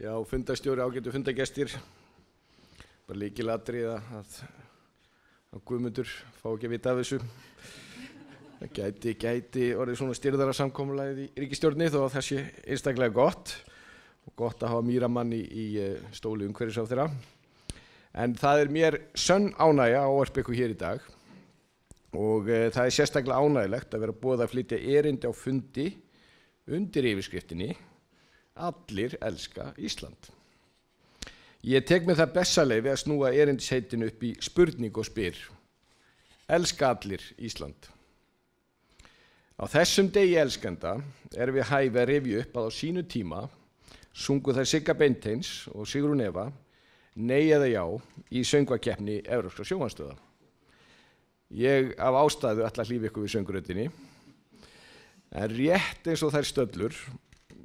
Já, fundarstjóri, ágætu fundargestir. Bara lykilatriði að Guðmundur fá ekki að vita af þessu. Það gæti orðið svona styrðara samkomulagið í ríkisstjórninni þó að það sé einstaklega gott og gott að hafa Míramann í stóli umhverfisráðherra. En það mér sönn ánægja að ávarpa ykkur hér í dag og það sérstaklega ánægjulegt að vera boðið að flytja erindi á fundi undir yfirskriftinni Allir elska Ísland. Ég tek með það bessaleyfi að snúa erindisheitinu upp í spurningu og spyr. Elska allir Ísland? Á þessum degi elskenda við hæfi að rifja upp að á sínu tíma sungu þær Sigga Beinteins og Sigrún Eva nei eða já í söngvakeppni Evrópskra sjónvarpsstöðva. Ég af ástæðu ætla að hlífa ykkur við sönguröndinni. En rétt eins og þær stöllur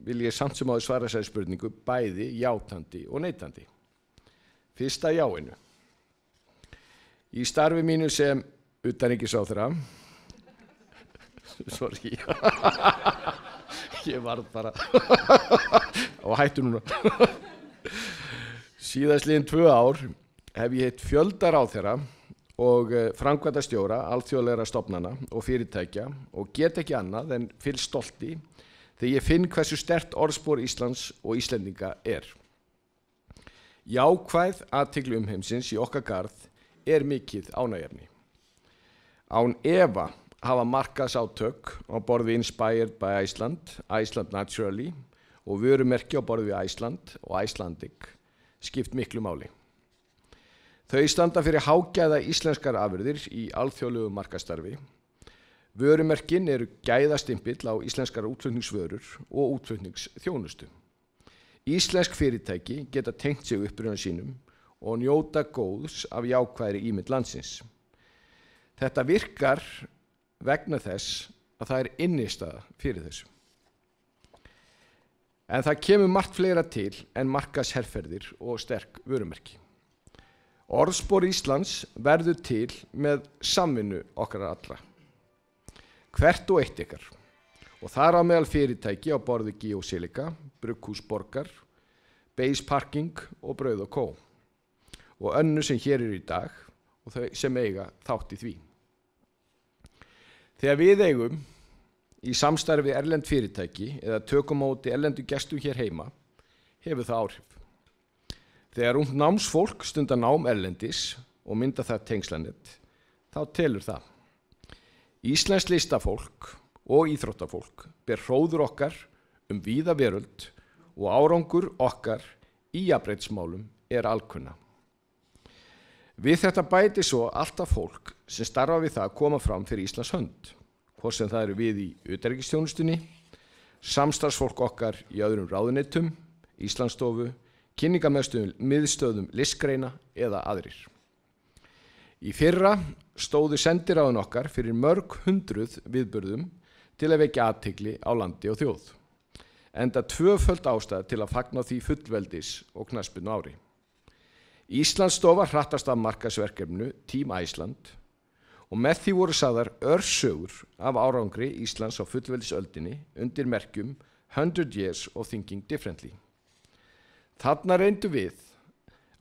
vil ég samt sem áður svara þessari spurningu bæði játandi og neitandi. Fyrsta jáinu. Í starfi mínu sem utanríkisráðherra sorry ég varð bara og hættu núna síðastliðin 2 ár hef ég hitt fjölda ráðherra og framkvæmdastjóra alþjóðlegra stofnana og fyrirtækja og get ekki annað en fyllst stolti þegar ég finn hversu sterkt orðspor Íslands og Íslendinga Jákvæð athygli umheimsins í okkar garð mikið ánægjuefni. Án efa hafa markaðsátök á borð við Inspired by Iceland, Iceland Naturally og vörumerki á borð við Iceland og Icelandic skipt miklu máli. Þau standa fyrir hágæða íslenskar afurðir í alþjóðlegu markaðsstarfi. Vörumerkin gæðastimpill á íslenskar útflutningsvörur og útflutningsþjónustu. Íslensk fyrirtæki geta tengt sig uppruna sínum og njóta góðs af jákvæðri ímynd landsins. Þetta virkar vegna þess að það innistæða fyrir þessu. En það kemur margt fleira til en markaðsherferðir og sterk vörumerki. Orðspor Íslands verður til með samvinnu okkar allra. Hvert og eitt ykkar. Og þar á meðal fyrirtæki á borð við Geosilica, Brugghús Borgar, Base Parking og Brauð & Co. Og önnur sem hér í dag og þau sem eiga þátt í því. Þegar við eigum í samstarfi erlend fyrirtæki eða tökum á móti erlendu gestum hér heima, hefur það áhrif. Þegar ungt námsfólk stundar nám erlendis og mynda það tengslanett, þá telur það. Íslenskt listafólk og íþróttafólk ber hróður okkar víða veröld og árangur okkar í jafnréttismálum alkunna. Við þetta bæti svo alltaf fólk sem starfa við það að koma fram fyrir Íslands hönd, hvort sem það við í utanríkisþjónustunni, samstarfsfólk okkar í öðrum ráðuneytum, Íslandsstofu, kynningarmiðstöðum listgreina eða aðrir. Í fyrra stóðu sendiráðin okkar fyrir mörg hundruð viðburðum til að vekja athygli á landi og þjóð. Enda tvöföld ástæða til að fagna því fullveldis og knattspyrnu ári. Íslandsstofa hrattast af markaðsverkefninu Team Iceland og með því voru sagðar örsögur af árangri Íslands á fullveldisöldinni undir merkjum 100 Years of Thinking Differently. Þarna reyndu við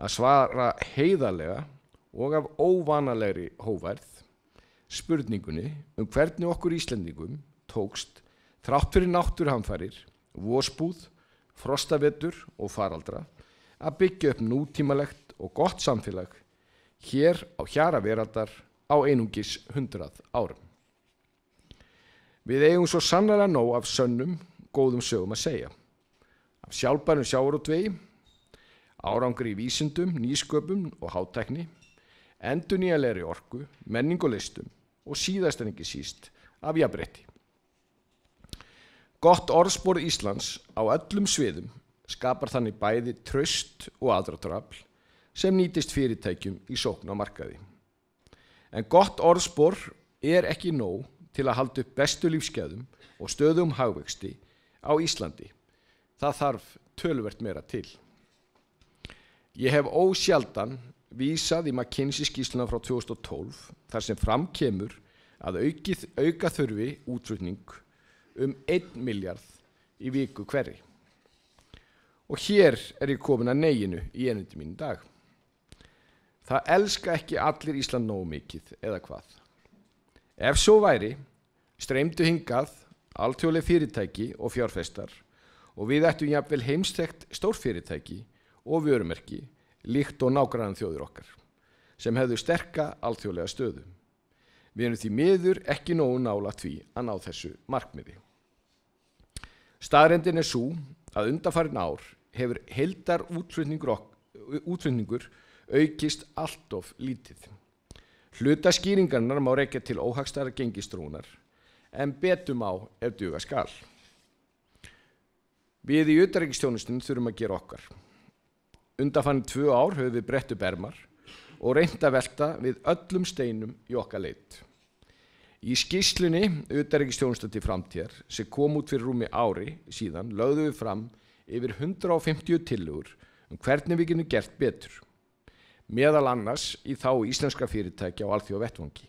að svara heiðarlega og af óvanalegri hógværð spurningunni hvernig okkur Íslendingum tókst þrátt fyrir náttúruhamfarir, vosbúð, frostavetur og faraldra að byggja upp nútímalegt og gott samfélag hér á hjara veraldar á einungis 100 árum. Við eigum svo sannarlega nóg af sönnum, góðum sögum að segja. Af sjálfbærum sjávarútvegi, árangri í vísindum, nýsköpum og hátækni, endurnýjanlegri orku, menningu og listum og síðast en ekki síst af jafnrétti. Gott orðspor Íslands á öllum sviðum skapar þannig bæði traust og aðdráttarafl sem nýtist fyrirtækjum í sókn á markaði. En gott orðspor ekki nóg til að halda upp bestu lífsgæðum og stöðugum hagvexti á Íslandi. Það þarf töluvert meira til. Ég hef ósjaldan vísað í McKinsey-skýrsluna frá 2012 þar sem fram kemur að auka þurfi útflutning 1 milljarð í viku hverri. Og hér ég komin að neginu í erindi mínu í dag. Það elska ekki allir Ísland nógu mikið, eða hvað? Ef svo væri, streymdu hingað alþjóðleg fyrirtæki og fjárfestar og við ættum jafnvel heimstekt stórfyrirtæki og vörumerki líkt og nágrannar þjóðir okkar sem hefðu sterka alþjóðlega stöðu. Við erum því miður ekki nógu nálægt því að ná þessu markmiði. Staðreyndin sú að undanfarin ár hefur heildar útflutningur aukist allt of lítið. Hluta skýringarnar má rekja til óhagstæðrar gengisþróunar, en betur má ef duga skal. Við í utanríkisþjónustunni þurfum að gera okkar. Undanfarin 2 ár höfum við brett upp ermar og reynt að velta við öllum steinum í okkar leit. Í skýrslunni utanríkisþjónusta til framtíðar sem kom út fyrir rúmi ári síðan lögðum við fram yfir 150 tillögur hvernig við getum gert betur. Meðal annars í þágu íslenskra fyrirtækja á alþjóðavettvangi.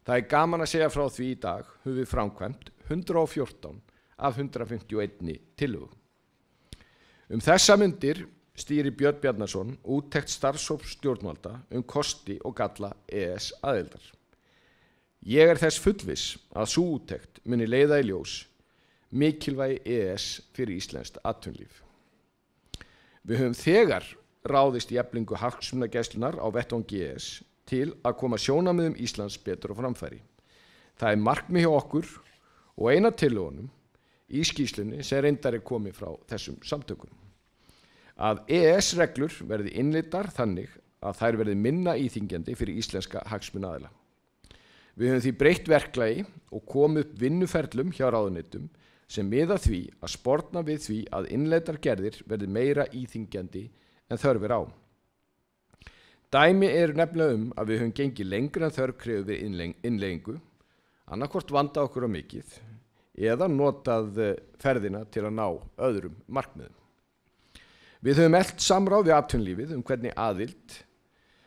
Það gaman að segja frá því í dag höfum við framkvæmt 114 af 151 tillögu. Þessa mundir stýrir Björn Bjarnason úttekt starfshóps stjórnvalda kosti og galla EES aðildar. Ég þess fullviss að sú úttekt muni leiða í ljós mikilvægi EES fyrir íslenskt atvinnulíf. Við höfum þegar ráðist í eflingu hagsmunagæslunar á vettvangi EES til að koma sjónarmiðum Íslands betur á framfæri. Það markmið hjá okkur og eina tillögunum í skýrslunni sem reyndar komið frá þessum samtökum. Að EES-reglur verði innleiddar þannig að þær verði minna íþyngjandi fyrir íslenska hagsmunaaðila. Við höfum því breytt verklagi og komið upp vinnuferlum hjá ráðuneytum sem miða því að sporna við því að innleiddar gerðir verði meira íþyngjandi en þörf á. Dæmi nefnilega að við höfum gengið lengra en þörf krefur við innleiðingu, annaðhvort vanda okkur á mikið eða notað ferðina til að ná öðrum markmiðum. Við höfum elt samráð við atvinnulífið hvernig aðild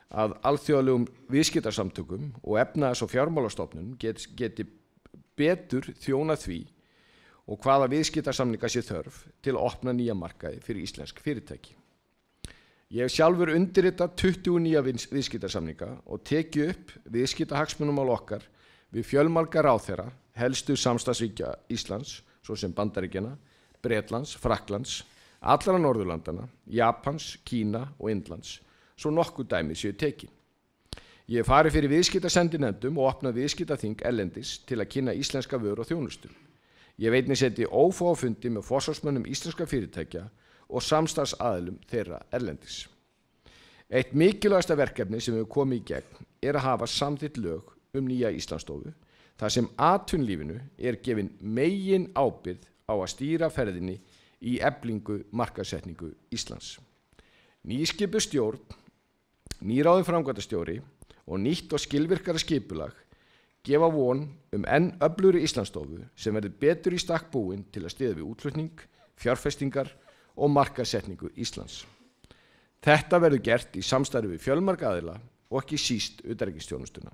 að alþjóðlegum viðskiptasamtökum og efnahags- og fjármálastofnunum geti betur þjónað því og hvaða viðskiptasamninga sé þörf til að opna nýja markaði fyrir íslensk fyrirtæki. Ég hef sjálfur undirritað 20 nýja viðskiptasamninga og tekið upp viðskiptahagsmunamál okkar við fjölmarga ráðherra helstu samstarfsríkja Íslands, svo sem Bandaríkjanna, Bretlands, Frakklands, allra Norðurlandana, Japans, Kína og Indlands, svo nokkuð dæmi séu tekin. Ég hef farið fyrir viðskiptasendinefndum og opnað viðskiptaþing erlendis til að kynna íslenska vöru og þjónustu. Ég hef einnig setið ófáa fundi með forsvarsmönnum íslenska fyrirtækja og samstarfsaðilum þeirra erlendis. Eitt mikilvægasta verkefni sem hefur komið í gegn að hafa samþykkt lög nýja Íslandsstofu, þar sem atvinnulífinu gefin megin ábyrgð á að stýra ferðinni í eflingu markaðssetningu Íslands. Nýskipuð stjórn, nýráðinn framkvæmdastjóri og nýtt og skilvirkara skipulag gefa von enn öflugri Íslandsstofu sem verður betur í stakk búin til að styðja við útflutning, fjárfestingar og markaðssetningu Íslands. Þetta verður gert í samstarfi við fjölmarga aðila og ekki síst utanríkisþjónustuna.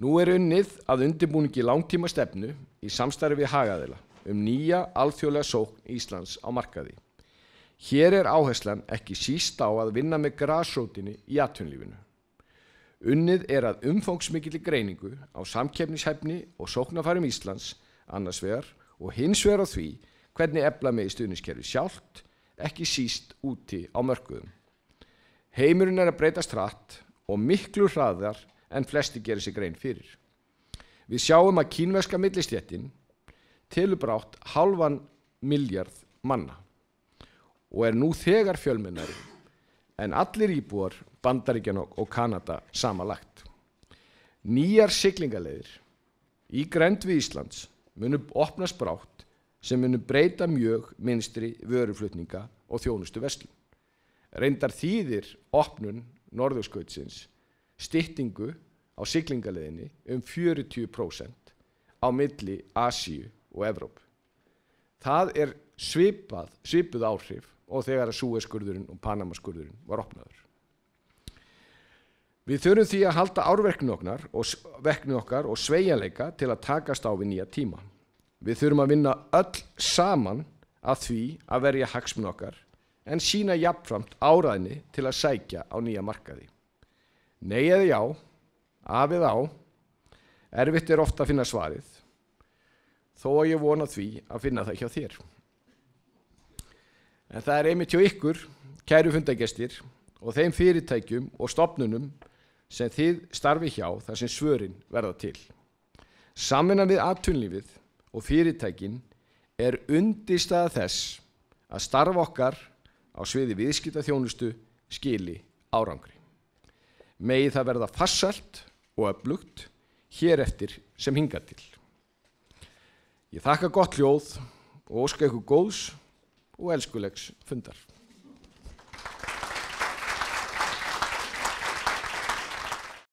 Nú unnið að undirbúningi langtímastefnu í samstarfi við hagaðila nýja alþjóðlega sókn Íslands á markaði. Hér áherslan ekki síst á að vinna með grasrótinni í atvinnulífinu. Unnið að umfangsmikilli greiningu á samkeppnishæfni og sóknarfærum Íslands annars vegar og hins vegar á því hvernig efla megi stuðningskerfið sjálft, ekki síst úti á mörkuðum. Heimurinn að breytast hratt og miklu hraðar en flesti gerir sig grein fyrir. Við sjáum að kínverska millistéttin telur brátt 0,5 milljarð manna og nú þegar fjölmennari en allir íbúar Bandaríkjanna og Kanada samanlagt. Nýjar siglingaleiðir í grennd við Íslands munu opnast brátt sem munu breyta mjög mynstri vöruflutninga og þjónustu verslun. Reyndar þýðir opnun norðurskautsins styttingu á siglingaleiðinni 40% á milli Asíu og Evrópu. Það svipuð áhrif og þegar að Suez-skurðurinn og Panama-skurðurinn var opnaður. Við þurfum því að halda árverkni okkar og sveigjanleika til að takast á við nýja tíma. Við þurfum að vinna öll saman að því að verja hagsmuni okkar en sýna jafnframt áræðni til að sækja á nýja markaði? Nei eða já, af eða á, erfitt er ofta að finna svarið, þó að ég vona því að finna það hjá þér. En það er einmitt hjá ykkur, kæru fundargestir, og þeim fyrirtækjum og stofnunum sem þið starfi hjá þar sem svörin verða til. Samvinna við atvinnulífið og fyrirtækin er undirstaða þess að starfa okkar á sviði viðskiptaþjónustu skili árangri. Megi það verða farsælt og öflugt hér eftir sem hingað til. Ég þakka gott hljóð og óska ykkur góðs og elskulegs fundar.